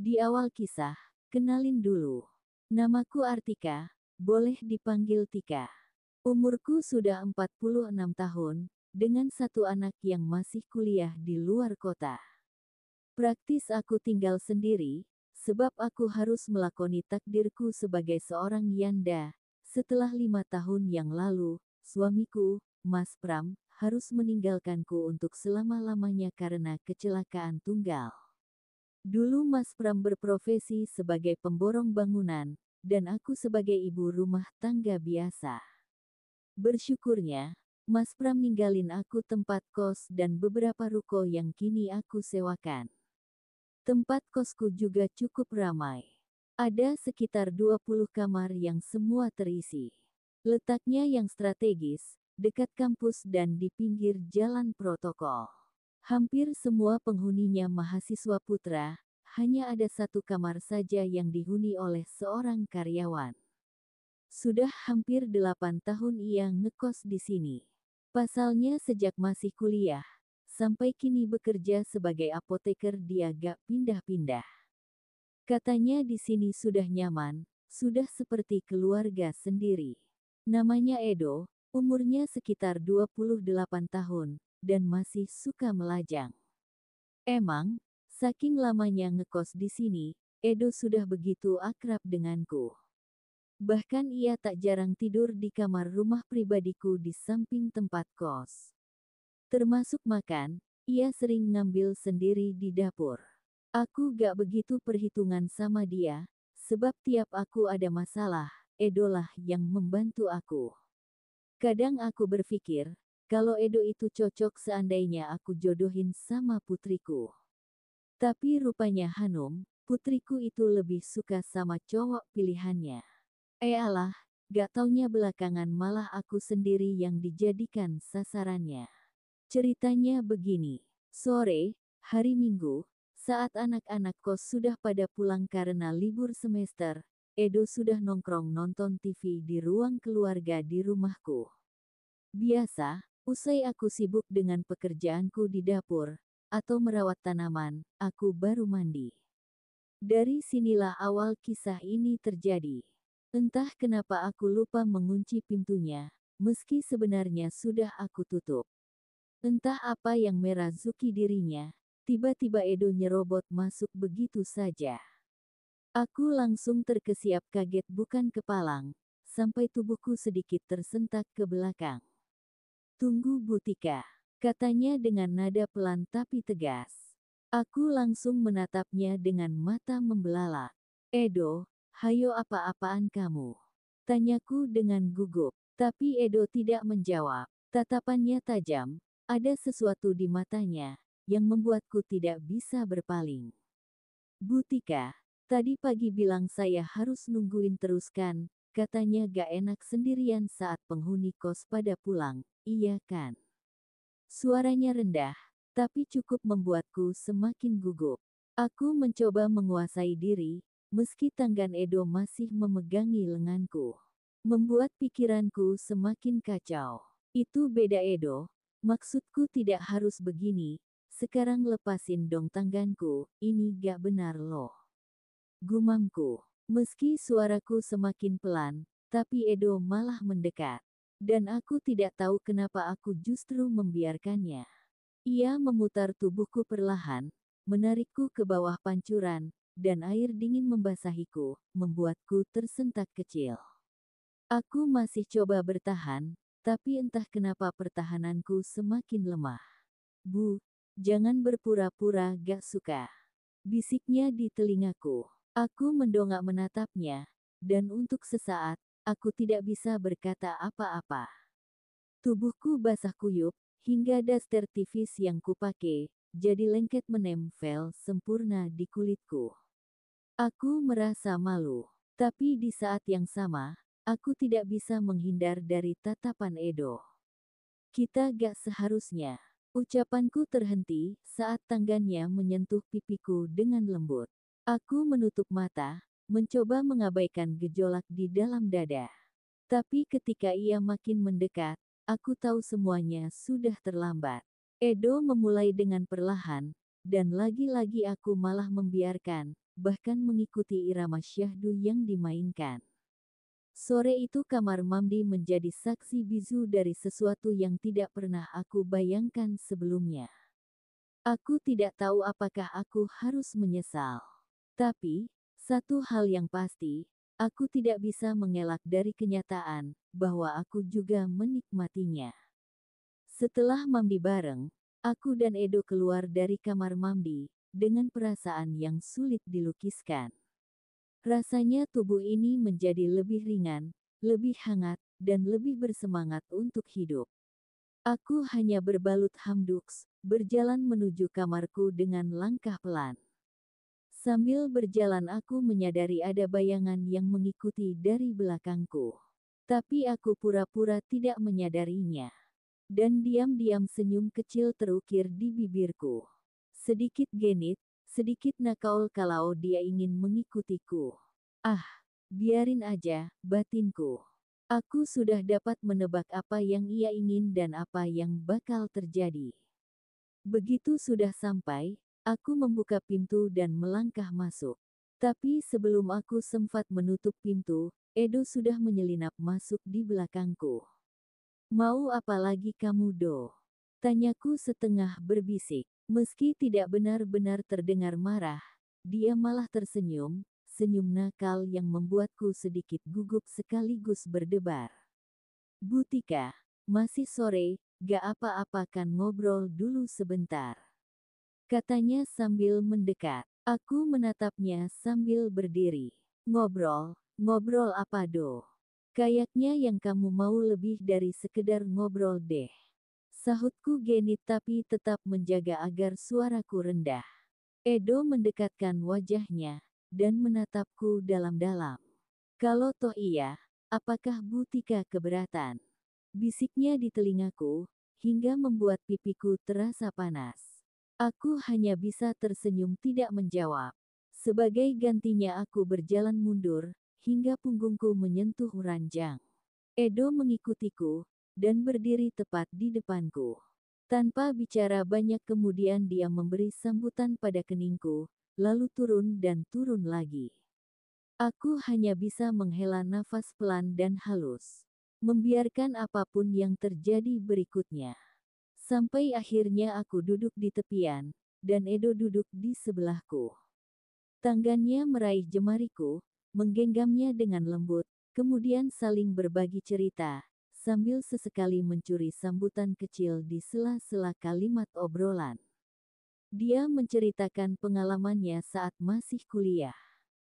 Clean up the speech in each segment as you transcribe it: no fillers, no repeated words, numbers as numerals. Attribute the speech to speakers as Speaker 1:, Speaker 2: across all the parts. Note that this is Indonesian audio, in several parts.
Speaker 1: Di awal kisah, kenalin dulu. Namaku Artika, boleh dipanggil Tika. Umurku sudah 46 tahun, dengan satu anak yang masih kuliah di luar kota. Praktis aku tinggal sendiri, sebab aku harus melakoni takdirku sebagai seorang yanda. Setelah 5 tahun yang lalu, suamiku, Mas Pram, harus meninggalkanku untuk selama-lamanya karena kecelakaan tunggal. Dulu Mas Pram berprofesi sebagai pemborong bangunan, dan aku sebagai ibu rumah tangga biasa. Bersyukurnya, Mas Pram ninggalin aku tempat kos dan beberapa ruko yang kini aku sewakan. Tempat kosku juga cukup ramai. Ada sekitar 20 kamar yang semua terisi. Letaknya yang strategis, dekat kampus dan di pinggir jalan protokol. Hampir semua penghuninya mahasiswa putra, hanya ada satu kamar saja yang dihuni oleh seorang karyawan. Sudah hampir 8 tahun ia ngekos di sini. Pasalnya sejak masih kuliah, sampai kini bekerja sebagai apoteker dia gak pindah-pindah. Katanya di sini sudah nyaman, sudah seperti keluarga sendiri. Namanya Edo, umurnya sekitar 28 tahun, dan masih suka melajang. Emang, saking lamanya ngekos di sini, Edo sudah begitu akrab denganku. Bahkan ia tak jarang tidur di kamar rumah pribadiku di samping tempat kos. Termasuk makan, ia sering ngambil sendiri di dapur. Aku gak begitu perhitungan sama dia, sebab tiap aku ada masalah, Edo lah yang membantu aku. Kadang aku berpikir, kalau Edo itu cocok seandainya aku jodohin sama putriku. Tapi rupanya Hanum, putriku itu lebih suka sama cowok pilihannya. Alah, gak taunya belakangan malah aku sendiri yang dijadikan sasarannya. Ceritanya begini, sore, hari Minggu, saat anak-anak kos sudah pada pulang karena libur semester, Edo sudah nongkrong nonton TV di ruang keluarga di rumahku. Biasa, usai aku sibuk dengan pekerjaanku di dapur, atau merawat tanaman, aku baru mandi. Dari sinilah awal kisah ini terjadi. Entah kenapa aku lupa mengunci pintunya, meski sebenarnya sudah aku tutup. Entah apa yang merazuki dirinya, tiba-tiba Edo nyerobot masuk begitu saja. Aku langsung terkesiap kaget bukan kepalang, sampai tubuhku sedikit tersentak ke belakang. Tunggu Butika, katanya dengan nada pelan tapi tegas. Aku langsung menatapnya dengan mata membelalak. Edo, hayo apa-apaan kamu? Tanyaku dengan gugup, tapi Edo tidak menjawab. Tatapannya tajam. Ada sesuatu di matanya, yang membuatku tidak bisa berpaling. Butika, tadi pagi bilang saya harus nungguin terus kan, katanya gak enak sendirian saat penghuni kos pada pulang, iya kan? Suaranya rendah, tapi cukup membuatku semakin gugup. Aku mencoba menguasai diri, meski tangan Edo masih memegangi lenganku. Membuat pikiranku semakin kacau. Itu beda Edo. Maksudku tidak harus begini, sekarang lepasin dong tanganku, ini gak benar loh. Gumamku, meski suaraku semakin pelan, tapi Edo malah mendekat. Dan aku tidak tahu kenapa aku justru membiarkannya. Ia memutar tubuhku perlahan, menarikku ke bawah pancuran, dan air dingin membasahiku, membuatku tersentak kecil. Aku masih coba bertahan, tapi entah kenapa pertahananku semakin lemah. Bu, jangan berpura-pura gak suka. Bisiknya di telingaku. Aku mendongak menatapnya, dan untuk sesaat, aku tidak bisa berkata apa-apa. Tubuhku basah kuyup, hingga daster tipis yang kupake, jadi lengket menempel sempurna di kulitku. Aku merasa malu, tapi di saat yang sama, aku tidak bisa menghindar dari tatapan Edo. Kita gak seharusnya. Ucapanku terhenti saat tangannya menyentuh pipiku dengan lembut. Aku menutup mata, mencoba mengabaikan gejolak di dalam dada. Tapi ketika ia makin mendekat, aku tahu semuanya sudah terlambat. Edo memulai dengan perlahan, dan lagi-lagi aku malah membiarkan. bahkan mengikuti irama syahdu yang dimainkan. Sore itu kamar mandi menjadi saksi bisu dari sesuatu yang tidak pernah aku bayangkan sebelumnya. Aku tidak tahu apakah aku harus menyesal. Tapi, satu hal yang pasti, aku tidak bisa mengelak dari kenyataan bahwa aku juga menikmatinya. Setelah mandi bareng, aku dan Edo keluar dari kamar mandi dengan perasaan yang sulit dilukiskan. Rasanya tubuh ini menjadi lebih ringan, lebih hangat, dan lebih bersemangat untuk hidup. Aku hanya berbalut hamduks, berjalan menuju kamarku dengan langkah pelan. Sambil berjalan aku menyadari ada bayangan yang mengikuti dari belakangku. Tapi aku pura-pura tidak menyadarinya. Dan diam-diam senyum kecil terukir di bibirku. Sedikit genit, sedikit nakal kalau dia ingin mengikutiku. Ah, biarin aja, batinku. Aku sudah dapat menebak apa yang ia ingin dan apa yang bakal terjadi. Begitu sudah sampai, aku membuka pintu dan melangkah masuk. Tapi sebelum aku sempat menutup pintu, Edo sudah menyelinap masuk di belakangku. Mau apa lagi kamu, Do? Tanyaku setengah berbisik. Meski tidak benar-benar terdengar marah, dia malah tersenyum, senyum nakal yang membuatku sedikit gugup sekaligus berdebar. Bu Tika, masih sore, gak apa-apa kan ngobrol dulu sebentar? Katanya sambil mendekat. Aku menatapnya sambil berdiri. Ngobrol, ngobrol apa, Do? Kayaknya yang kamu mau lebih dari sekedar ngobrol deh. Sahutku genit tapi tetap menjaga agar suaraku rendah. Edo mendekatkan wajahnya dan menatapku dalam-dalam. Kalau toh iya, apakah Bu Tika keberatan? Bisiknya di telingaku, hingga membuat pipiku terasa panas. Aku hanya bisa tersenyum tidak menjawab. Sebagai gantinya aku berjalan mundur, hingga punggungku menyentuh ranjang. Edo mengikutiku, dan berdiri tepat di depanku. Tanpa bicara banyak kemudian dia memberi sambutan pada keningku, lalu turun dan turun lagi. Aku hanya bisa menghela nafas pelan dan halus. Membiarkan apapun yang terjadi berikutnya. Sampai akhirnya aku duduk di tepian, dan Edo duduk di sebelahku. Tangannya meraih jemariku, menggenggamnya dengan lembut, kemudian saling berbagi cerita, sambil sesekali mencuri sambutan kecil di sela-sela kalimat obrolan. Dia menceritakan pengalamannya saat masih kuliah.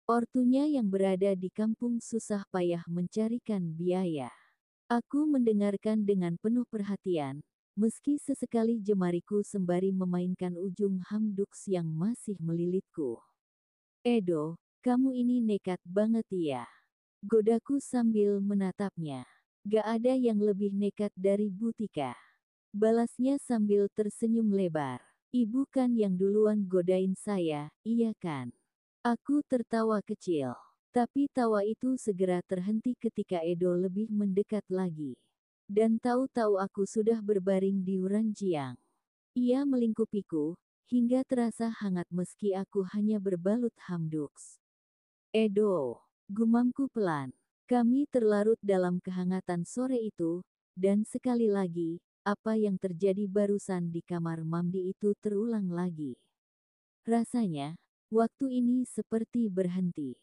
Speaker 1: Ortunya yang berada di kampung susah payah mencarikan biaya. Aku mendengarkan dengan penuh perhatian, meski sesekali jemariku sembari memainkan ujung hamduks yang masih melilitku. Edo, kamu ini nekat banget ya. Godaku sambil menatapnya. Gak ada yang lebih nekat dari Bu Tika. Balasnya sambil tersenyum lebar. Ibu kan yang duluan godain saya, iya kan? Aku tertawa kecil. Tapi tawa itu segera terhenti ketika Edo lebih mendekat lagi. Dan tahu-tahu aku sudah berbaring di ranjang. Ia melingkupiku, hingga terasa hangat meski aku hanya berbalut hamduks. Edo, gumamku pelan. Kami terlarut dalam kehangatan sore itu, dan sekali lagi, apa yang terjadi barusan di kamar mandi itu terulang lagi. Rasanya, waktu ini seperti berhenti.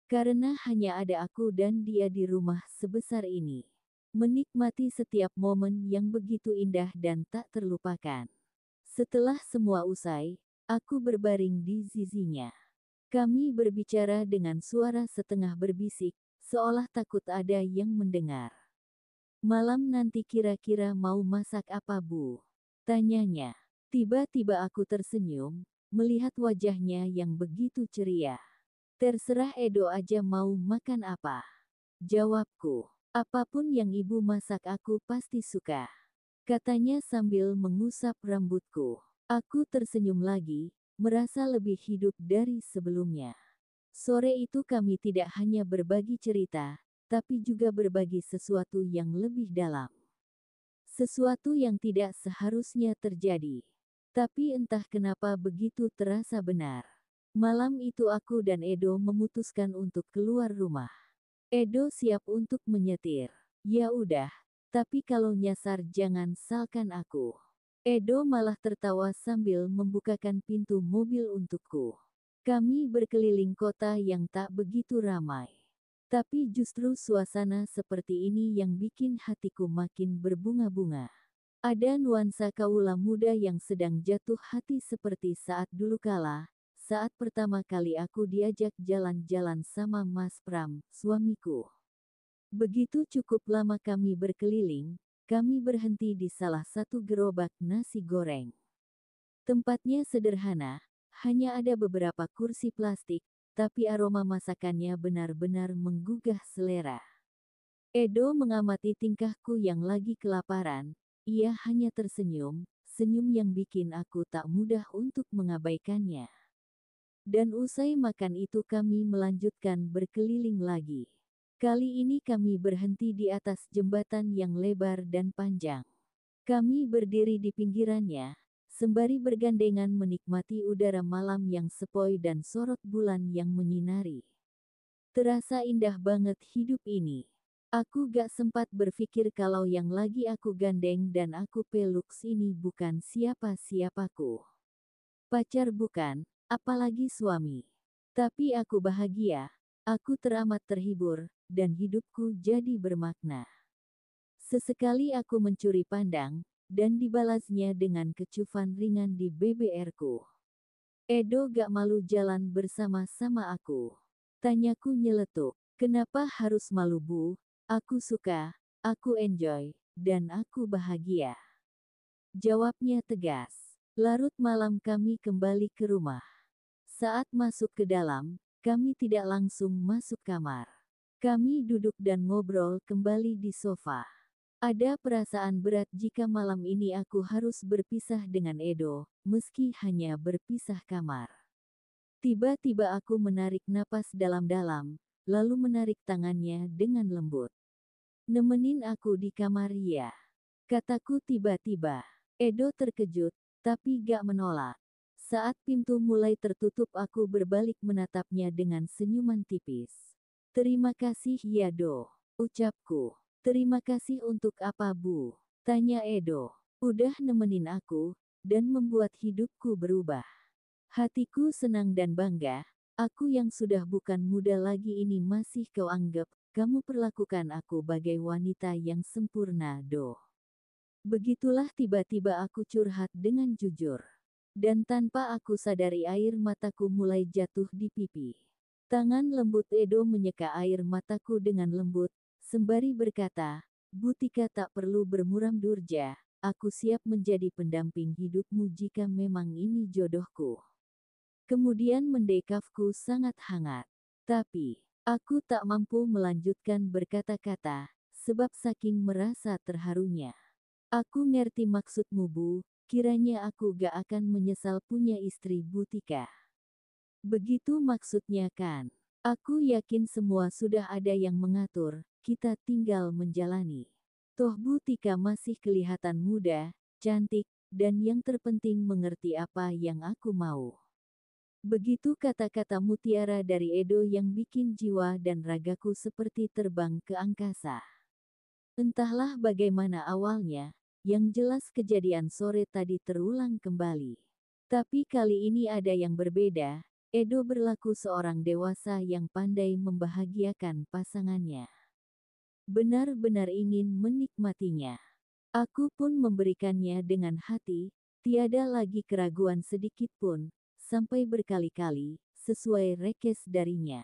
Speaker 1: Karena hanya ada aku dan dia di rumah sebesar ini. Menikmati setiap momen yang begitu indah dan tak terlupakan. Setelah semua usai, aku berbaring di sisinya. Kami berbicara dengan suara setengah berbisik, seolah takut ada yang mendengar. Malam nanti kira-kira mau masak apa, Bu? Tanyanya. Tiba-tiba aku tersenyum, melihat wajahnya yang begitu ceria. Terserah Edo aja mau makan apa. Jawabku. Apapun yang ibu masak aku pasti suka. Katanya sambil mengusap rambutku. Aku tersenyum lagi, merasa lebih hidup dari sebelumnya. Sore itu kami tidak hanya berbagi cerita, tapi juga berbagi sesuatu yang lebih dalam. Sesuatu yang tidak seharusnya terjadi. Tapi entah kenapa begitu terasa benar. Malam itu aku dan Edo memutuskan untuk keluar rumah. Edo siap untuk menyetir. Ya udah, tapi kalau nyasar jangan salkan aku. Edo malah tertawa sambil membukakan pintu mobil untukku. Kami berkeliling kota yang tak begitu ramai. Tapi justru suasana seperti ini yang bikin hatiku makin berbunga-bunga. Ada nuansa kaula muda yang sedang jatuh hati seperti saat dulu kala, saat pertama kali aku diajak jalan-jalan sama Mas Pram, suamiku. Begitu cukup lama kami berkeliling, kami berhenti di salah satu gerobak nasi goreng. Tempatnya sederhana, hanya ada beberapa kursi plastik, tapi aroma masakannya benar-benar menggugah selera. Edo mengamati tingkahku yang lagi kelaparan, ia hanya tersenyum, senyum yang bikin aku tak mudah untuk mengabaikannya. Dan usai makan itu kami melanjutkan berkeliling lagi. Kali ini kami berhenti di atas jembatan yang lebar dan panjang. Kami berdiri di pinggirannya, sembari bergandengan menikmati udara malam yang sepoi dan sorot bulan yang menyinari. Terasa indah banget hidup ini. Aku gak sempat berpikir kalau yang lagi aku gandeng dan aku peluk ini bukan siapa-siapaku. Pacar bukan, apalagi suami. Tapi aku bahagia, aku teramat terhibur, dan hidupku jadi bermakna. Sesekali aku mencuri pandang, dan dibalasnya dengan kecufan ringan di BBR-ku. Edo gak malu jalan bersama-sama aku. Tanyaku nyeletuk, kenapa harus malu bu? Aku suka, aku enjoy, dan aku bahagia. Jawabnya tegas. Larut malam kami kembali ke rumah. Saat masuk ke dalam, kami tidak langsung masuk kamar. Kami duduk dan ngobrol kembali di sofa. Ada perasaan berat jika malam ini aku harus berpisah dengan Edo, meski hanya berpisah kamar. Tiba-tiba aku menarik napas dalam-dalam, lalu menarik tangannya dengan lembut. Nemenin aku di kamar ya, kataku tiba-tiba. Edo terkejut, tapi gak menolak. Saat pintu mulai tertutup aku berbalik menatapnya dengan senyuman tipis. Terima kasih ya Do, ucapku. Terima kasih untuk apa bu? Tanya Edo. Udah nemenin aku, dan membuat hidupku berubah. Hatiku senang dan bangga, aku yang sudah bukan muda lagi ini masih kau anggap, kamu perlakukan aku bagai wanita yang sempurna Do. Begitulah tiba-tiba aku curhat dengan jujur. Dan tanpa aku sadari air mataku mulai jatuh di pipi. Tangan lembut Edo menyeka air mataku dengan lembut, sembari berkata, Bu Tika tak perlu bermuram durja, aku siap menjadi pendamping hidupmu jika memang ini jodohku. Kemudian mendekapku sangat hangat. Tapi, aku tak mampu melanjutkan berkata-kata, sebab saking merasa terharunya. Aku ngerti maksudmu bu, kiranya aku gak akan menyesal punya istri Bu Tika. Begitu maksudnya kan? Aku yakin semua sudah ada yang mengatur, kita tinggal menjalani. Toh Bu Tika masih kelihatan muda, cantik, dan yang terpenting mengerti apa yang aku mau. Begitu kata-kata mutiara dari Edo yang bikin jiwa dan ragaku seperti terbang ke angkasa. Entahlah bagaimana awalnya, yang jelas kejadian sore tadi terulang kembali. Tapi kali ini ada yang berbeda, Edo berlaku seorang dewasa yang pandai membahagiakan pasangannya. Benar-benar ingin menikmatinya. Aku pun memberikannya dengan hati, tiada lagi keraguan sedikit pun, sampai berkali-kali, sesuai rekes darinya.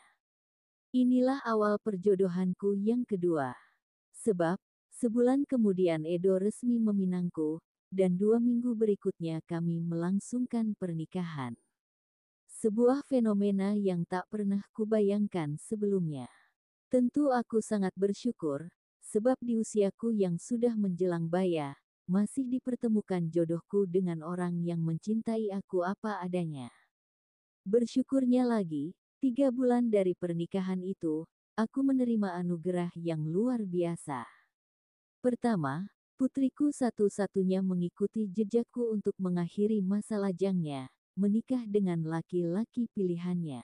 Speaker 1: Inilah awal perjodohanku yang kedua. Sebab, sebulan kemudian Edo resmi meminangku, dan 2 minggu berikutnya kami melangsungkan pernikahan. Sebuah fenomena yang tak pernah kubayangkan sebelumnya. Tentu aku sangat bersyukur, sebab di usiaku yang sudah menjelang baya, masih dipertemukan jodohku dengan orang yang mencintai aku apa adanya. Bersyukurnya lagi, 3 bulan dari pernikahan itu, aku menerima anugerah yang luar biasa. Pertama, putriku satu-satunya mengikuti jejakku untuk mengakhiri masa lajangnya, menikah dengan laki-laki pilihannya.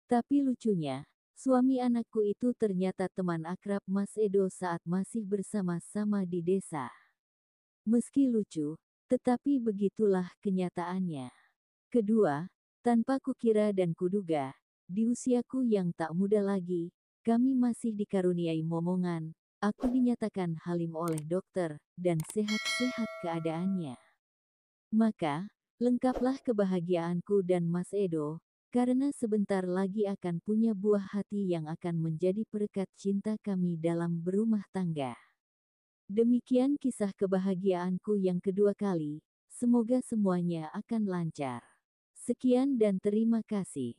Speaker 1: Tapi lucunya, suami anakku itu ternyata teman akrab Mas Edo saat masih bersama-sama di desa. Meski lucu, tetapi begitulah kenyataannya. Kedua, tanpa kukira dan kuduga, di usiaku yang tak muda lagi, kami masih dikaruniai momongan. Aku dinyatakan halim oleh dokter, dan sehat-sehat keadaannya. Maka, lengkaplah kebahagiaanku dan Mas Edo, karena sebentar lagi akan punya buah hati yang akan menjadi perekat cinta kami dalam berumah tangga. Demikian kisah kebahagiaanku yang kedua kali, semoga semuanya akan lancar. Sekian dan terima kasih.